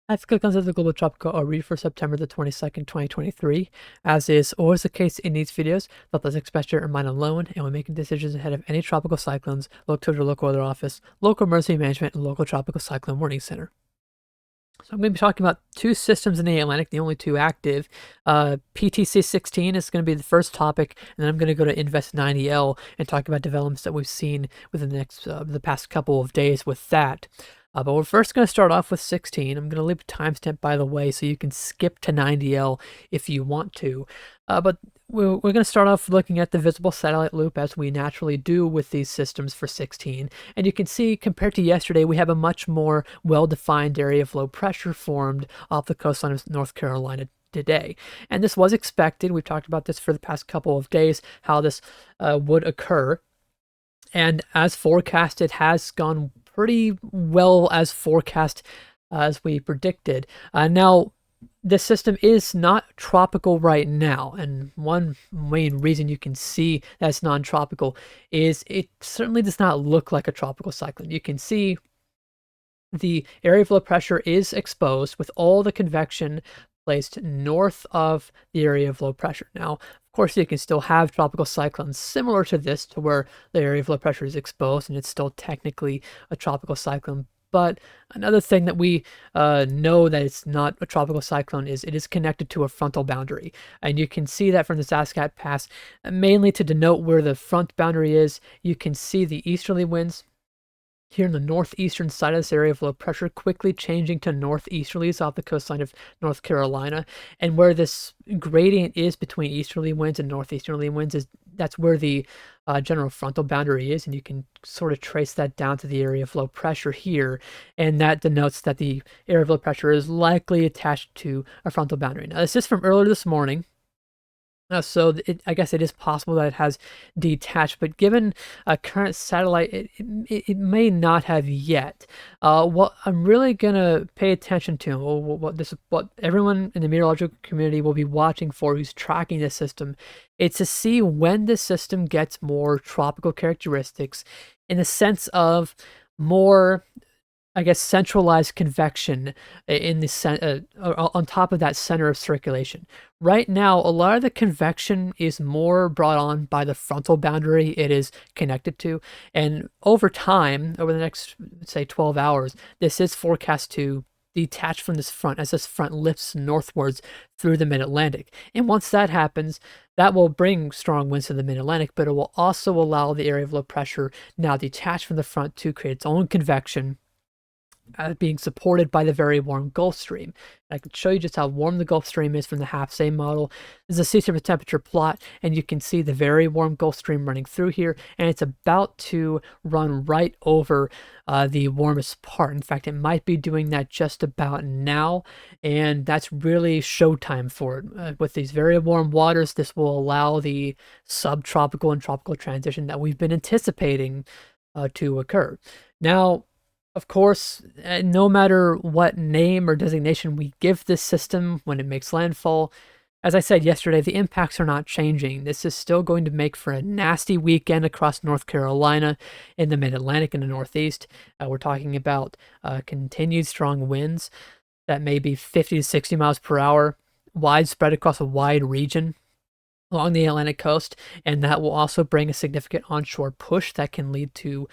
Let's click onto the Global Tropical Overview for September the 22nd, 2023. As is always the case in these videos, let us expect your mind alone, and when making decisions ahead of any tropical cyclones, look to your local weather office, local emergency management, and local tropical cyclone warning center. So I'm going to be talking about two systems in the Atlantic, the only two active. PTC 16 is going to be the first topic, and then I'm going to go to Invest 90L and talk about developments that we've seen within the past couple of days with that. But we're first going to start off with 16. I'm going to leave a timestamp, by the way, so you can skip to 90L if you want to. But we're going to start off looking at the visible satellite loop, as we naturally do with these systems for 16. And you can see, compared to yesterday, we have a much more well-defined area of low pressure formed off the coastline of North Carolina today. And this was expected. We've talked about this for the past couple of days, how this would occur. And as forecast, it has gone pretty well as forecast as we predicted. Now, this system is not tropical right now, and one main reason you can see that it's non-tropical is it certainly does not look like a tropical cyclone. You can see the area of low pressure is exposed with all the convection placed north of the area of low pressure. Now, of course, you can still have tropical cyclones similar to this, to where the area of low pressure is exposed and it's still technically a tropical cyclone. But another thing that we know that it's not a tropical cyclone is it is connected to a frontal boundary. And you can see that from the Zascat Pass, mainly to denote where the front boundary is. You can see the easterly winds here in the northeastern side of this area of low pressure, quickly changing to northeasterlies off the coastline of North Carolina. And where this gradient is between easterly winds and northeasterly winds, that's where the general frontal boundary is. And you can sort of trace that down to the area of low pressure here. And that denotes that the area of low pressure is likely attached to a frontal boundary. Now, this is from earlier this morning. So I guess it is possible that it has detached, but given a current satellite, it may not have yet. What I'm really gonna pay attention to, what everyone in the meteorological community will be watching for, who's tracking this system, it's to see when the system gets more tropical characteristics, in the sense of more, I guess, centralized convection in the on top of that center of circulation. Right now, a lot of the convection is more brought on by the frontal boundary it is connected to. And over time, over the next, say, 12 hours, this is forecast to detach from this front as this front lifts northwards through the mid-Atlantic. And once that happens, that will bring strong winds to the mid-Atlantic, but it will also allow the area of low pressure now detached from the front to create its own convection, being supported by the very warm Gulf Stream. I can show you just how warm the Gulf Stream is from the half-say model. This is a sea surface temperature plot, and you can see the very warm Gulf Stream running through here, and it's about to run right over the warmest part. In fact, it might be doing that just about now, and that's really showtime for it. With these very warm waters, this will allow the subtropical and tropical transition that we've been anticipating to occur. Now, of course, no matter what name or designation we give this system when it makes landfall, as I said yesterday, the impacts are not changing. This is still going to make for a nasty weekend across North Carolina, in the mid-Atlantic and the Northeast. We're talking about continued strong winds that may be 50 to 60 miles per hour, widespread across a wide region along the Atlantic coast, and that will also bring a significant onshore push that can lead to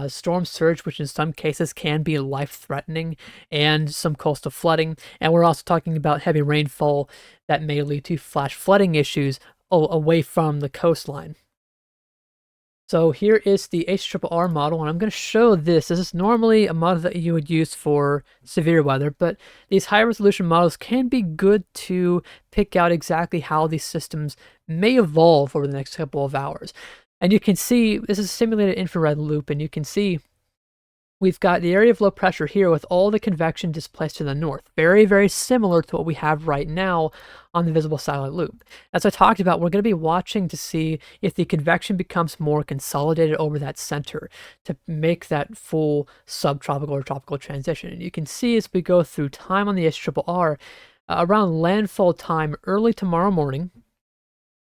storm surge, which in some cases can be life-threatening, and some coastal flooding. And we're also talking about heavy rainfall that may lead to flash flooding issues away from the coastline. So here is the HRRR model, and I'm going to show this. This is normally a model that you would use for severe weather, but these high-resolution models can be good to pick out exactly how these systems may evolve over the next couple of hours. And you can see, this is a simulated infrared loop, and you can see we've got the area of low pressure here with all the convection displaced to the north. Very, very similar to what we have right now on the visible satellite loop. As I talked about, we're going to be watching to see if the convection becomes more consolidated over that center to make that full subtropical or tropical transition. And you can see as we go through time on the HRRR, around landfall time early tomorrow morning,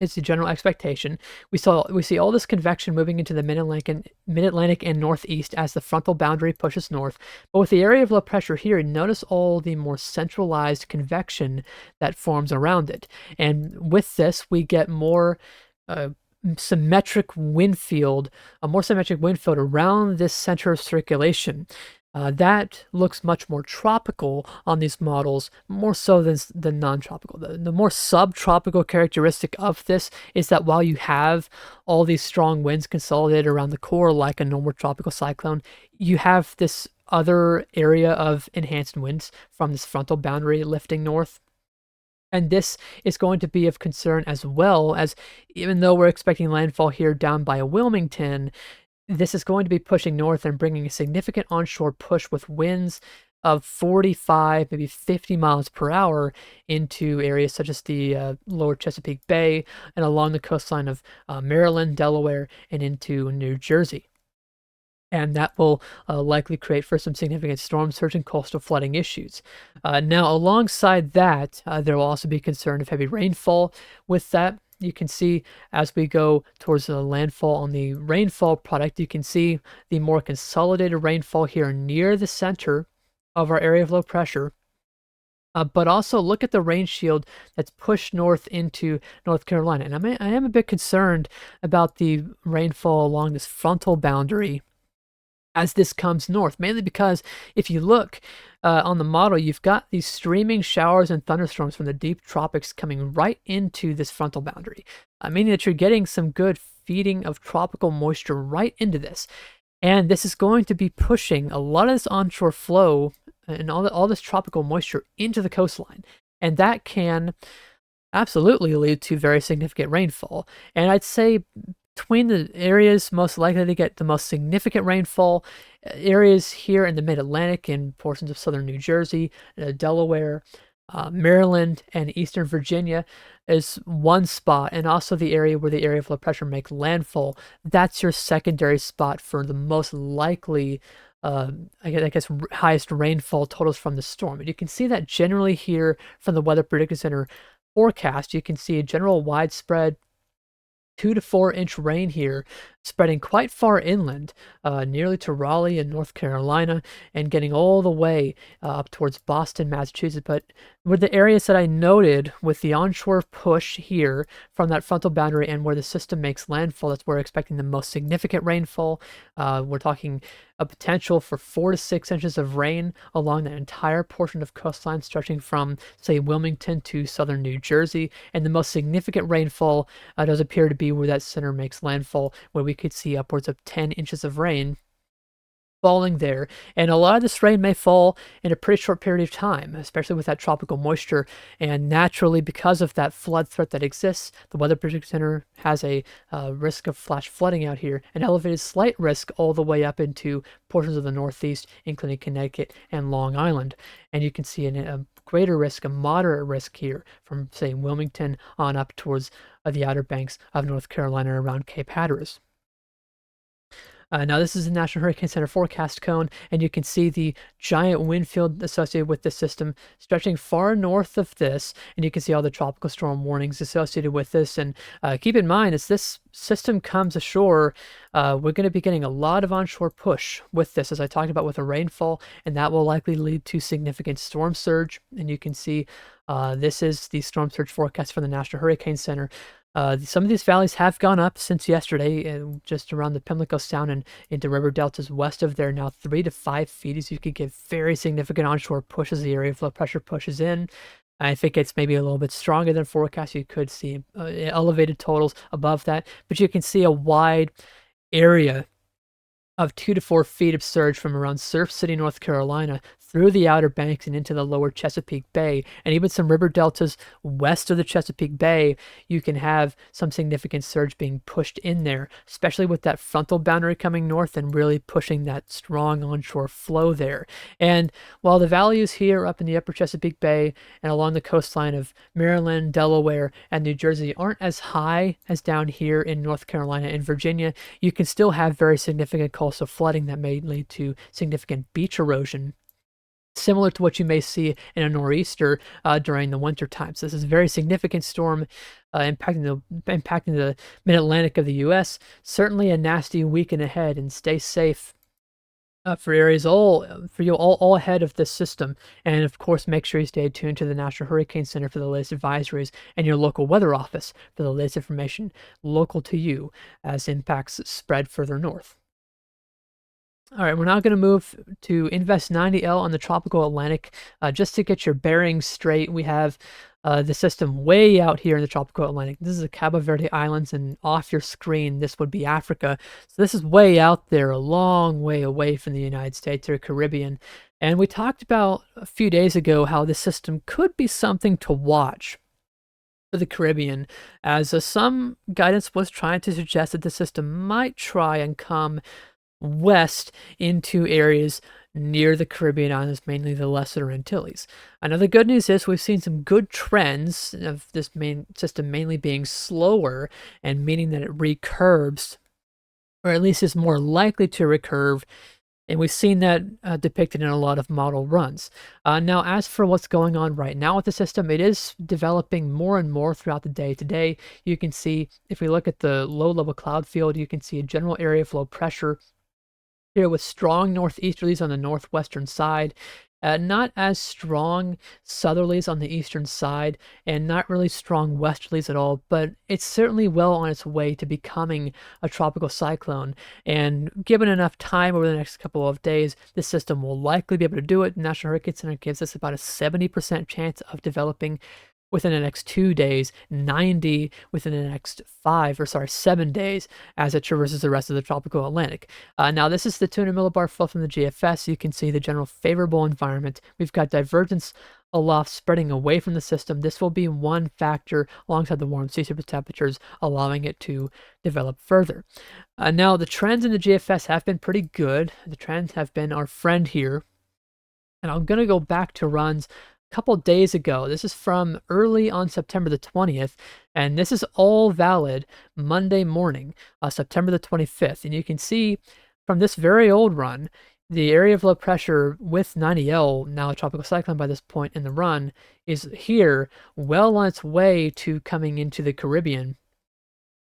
It's the general expectation. We see all this convection moving into the mid-Atlantic and northeast as the frontal boundary pushes north. But with the area of low pressure here, notice all the more centralized convection that forms around it. And with this, we get more symmetric wind field, a more symmetric wind field around this center of circulation. That looks much more tropical on these models, more so than non-tropical. The more subtropical characteristic of this is that while you have all these strong winds consolidated around the core like a normal tropical cyclone, you have this other area of enhanced winds from this frontal boundary lifting north. And this is going to be of concern as well, as even though we're expecting landfall here down by Wilmington, this is going to be pushing north and bringing a significant onshore push with winds of 45, maybe 50 miles per hour into areas such as the lower Chesapeake Bay and along the coastline of Maryland, Delaware, and into New Jersey. And that will likely create for some significant storm surge and coastal flooding issues. Now, alongside that, there will also be concern of heavy rainfall with that. You can see as we go towards the landfall on the rainfall product, you can see the more consolidated rainfall here near the center of our area of low pressure. But also look at the rain shield that's pushed north into North Carolina. And I am a bit concerned about the rainfall along this frontal boundary as this comes north, mainly because if you look on the model, you've got these streaming showers and thunderstorms from the deep tropics coming right into this frontal boundary, meaning that you're getting some good feeding of tropical moisture right into this. And this is going to be pushing a lot of this onshore flow and all this tropical moisture into the coastline. And that can absolutely lead to very significant rainfall. And I'd say between the areas most likely to get the most significant rainfall, areas here in the mid-Atlantic and portions of southern New Jersey, Delaware, Maryland, and eastern Virginia is one spot, and also the area where the area of low pressure makes landfall. That's your secondary spot for the most likely, I guess, highest rainfall totals from the storm. And you can see that generally here from the Weather Prediction Center forecast. You can see a general widespread 2 to 4 inch rain here, spreading quite far inland, nearly to Raleigh in North Carolina, and getting all the way up towards Boston, Massachusetts. But with the areas that I noted with the onshore push here from that frontal boundary and where the system makes landfall, that's where we're expecting the most significant rainfall. We're talking a potential for 4 to 6 inches of rain along that entire portion of coastline stretching from, say, Wilmington to southern New Jersey. And the most significant rainfall does appear to be where that center makes landfall, where we could see upwards of 10 inches of rain falling there. And a lot of this rain may fall in a pretty short period of time, especially with that tropical moisture. And naturally, because of that flood threat that exists, the Weather Prediction Center has a risk of flash flooding out here, an elevated slight risk all the way up into portions of the Northeast, including Connecticut and Long Island. And you can see a greater risk, a moderate risk here from, say, Wilmington on up towards the Outer Banks of North Carolina around Cape Hatteras. Now, this is the National Hurricane Center forecast cone, and you can see the giant wind field associated with this system stretching far north of this, and you can see all the tropical storm warnings associated with this. And keep in mind, as this system comes ashore, we're going to be getting a lot of onshore push with this, as I talked about with the rainfall, and that will likely lead to significant storm surge. And you can see this is the storm surge forecast for the National Hurricane Center. Some of these valleys have gone up since yesterday, just around the Pamlico Sound and into river deltas west of there, now 3 to 5 feet, as you could get very significant onshore push as the area of low pressure pushes in. I think it's maybe a little bit stronger than forecast. You could see elevated totals above that, but you can see a wide area of 2 to 4 feet of surge from around Surf City, North Carolina, through the Outer Banks and into the lower Chesapeake Bay, and even some river deltas west of the Chesapeake Bay. You can have some significant surge being pushed in there, especially with that frontal boundary coming north and really pushing that strong onshore flow there. And while the values here up in the upper Chesapeake Bay and along the coastline of Maryland, Delaware, and New Jersey aren't as high as down here in North Carolina and Virginia, you can still have very significant coastal flooding that may lead to significant beach erosion. similar to what you may see in a nor'easter during the winter times. This is a very significant storm impacting the mid-Atlantic of the U.S. Certainly a nasty weekend ahead, and stay safe for areas all ahead of this system. And of course, make sure you stay tuned to the National Hurricane Center for the latest advisories and your local weather office for the latest information local to you as impacts spread further north. All right, we're now going to move to Invest 90L on the tropical Atlantic. Just to get your bearings straight, we have the system way out here in the tropical Atlantic. This is the Cabo Verde Islands, and off your screen, this would be Africa. So this is way out there, a long way away from the United States or Caribbean. And we talked about a few days ago how this system could be something to watch for the Caribbean, as some guidance was trying to suggest that the system might try and come west into areas near the Caribbean islands, mainly the Lesser Antilles. Now, the good news is we've seen some good trends of this main system mainly being slower, and meaning that it recurves, or at least is more likely to recurve. And we've seen that depicted in a lot of model runs. Now, as for what's going on right now with the system, it is developing more and more throughout the day. Today, you can see, if we look at the low-level cloud field, you can see a general area of low pressure here with strong northeasterlies on the northwestern side, not as strong southerlies on the eastern side, and not really strong westerlies at all, but it's certainly well on its way to becoming a tropical cyclone. And given enough time over the next couple of days, this system will likely be able to do it. The National Hurricane Center gives us about a 70% chance of developing within the next 2 days, 90 within the next 7 days as it traverses the rest of the tropical Atlantic. Now, this is the 200 millibar flow from the GFS. You can see the general favorable environment. We've got divergence aloft spreading away from the system. This will be one factor alongside the warm sea surface temperatures, allowing it to develop further. Now, the trends in the GFS have been pretty good. The trends have been our friend here. And I'm going to go back to runs couple days ago. This is from early on September the 20th, and this is all valid Monday morning, September the 25th. And you can see from this very old run, the area of low pressure with 90L, now a tropical cyclone by this point in the run, is here, well on its way to coming into the Caribbean.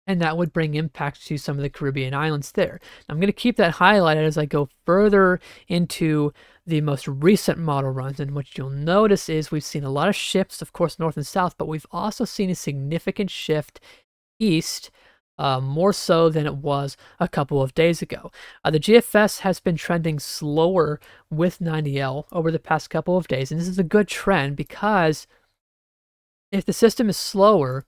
And that would bring impacts to some of the Caribbean islands there. I'm going to keep that highlighted as I go further into the most recent model runs, and what you'll notice is we've seen a lot of shifts, of course, north and south, but we've also seen a significant shift east, more so than it was a couple of days ago. The GFS has been trending slower with 90L over the past couple of days, and this is a good trend because if the system is slower,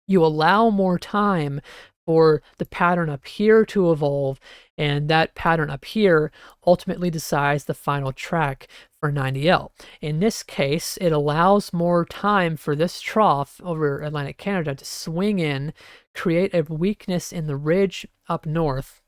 you allow more time for the pattern up here to evolve, and that pattern up here ultimately decides the final track for 90L. In this case, it allows more time for this trough over Atlantic Canada to swing in, create a weakness in the ridge up north,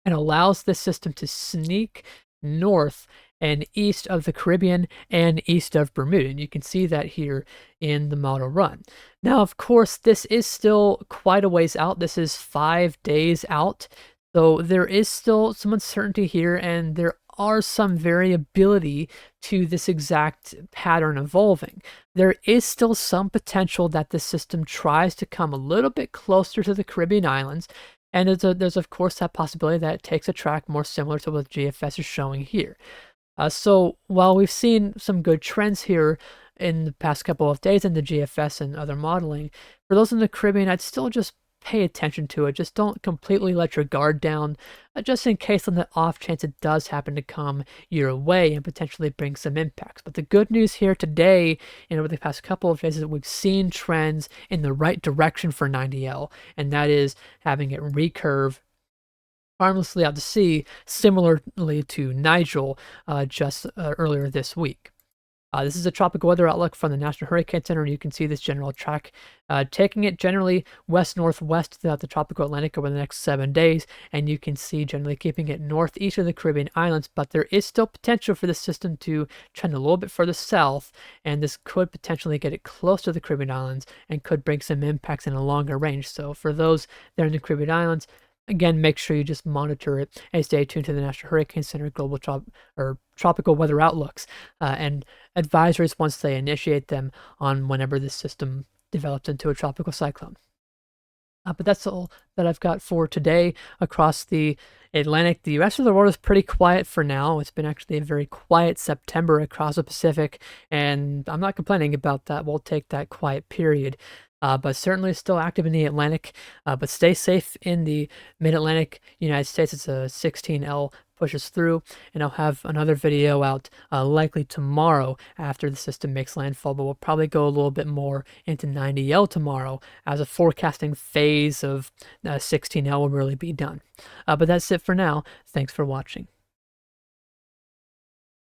and allows this system to sneak north and east of the Caribbean and east of Bermuda. And you can see that here in the model run. Now, of course, this is still quite a ways out. This is 5 days out. So there is still some uncertainty here, and there are some variability to this exact pattern evolving. There is still some potential that the system tries to come a little bit closer to the Caribbean islands, and there's of course that possibility that it takes a track more similar to what GFS is showing here. So while we've seen some good trends here in the past couple of days in the GFS and other modeling, for those in the Caribbean, I'd still just pay attention to it. Just don't completely let your guard down, just in case on the off chance it does happen to come your way and potentially bring some impacts. But the good news here today and over the past couple of days is that we've seen trends in the right direction for 90L, and that is having it recurve harmlessly out to sea, similarly to Nigel just earlier this week. This is a tropical weather outlook from the National Hurricane Center, and you can see this general track taking it generally west-northwest throughout the tropical Atlantic over the next 7 days, and you can see generally keeping it northeast of the Caribbean islands, but there is still potential for the system to trend a little bit further south, and this could potentially get it close to the Caribbean islands and could bring some impacts in a longer range. So for those there in the Caribbean islands, Again, make sure you just monitor it and stay tuned to the National Hurricane Center global tropical weather outlooks and advisories once they initiate them on whenever this system develops into a tropical cyclone. But that's all that I've got for today across the Atlantic. The rest of the world is pretty quiet for now. It's been actually a very quiet September across the Pacific, and I'm not complaining about that. We'll take that quiet period. But certainly still active in the Atlantic. But stay safe in the mid-Atlantic United States. It's a 16L pushes through, and I'll have another video out likely tomorrow after the system makes landfall, but we'll probably go a little bit more into 90L tomorrow as a forecasting phase of 16L will really be done. But that's it for now. Thanks for watching.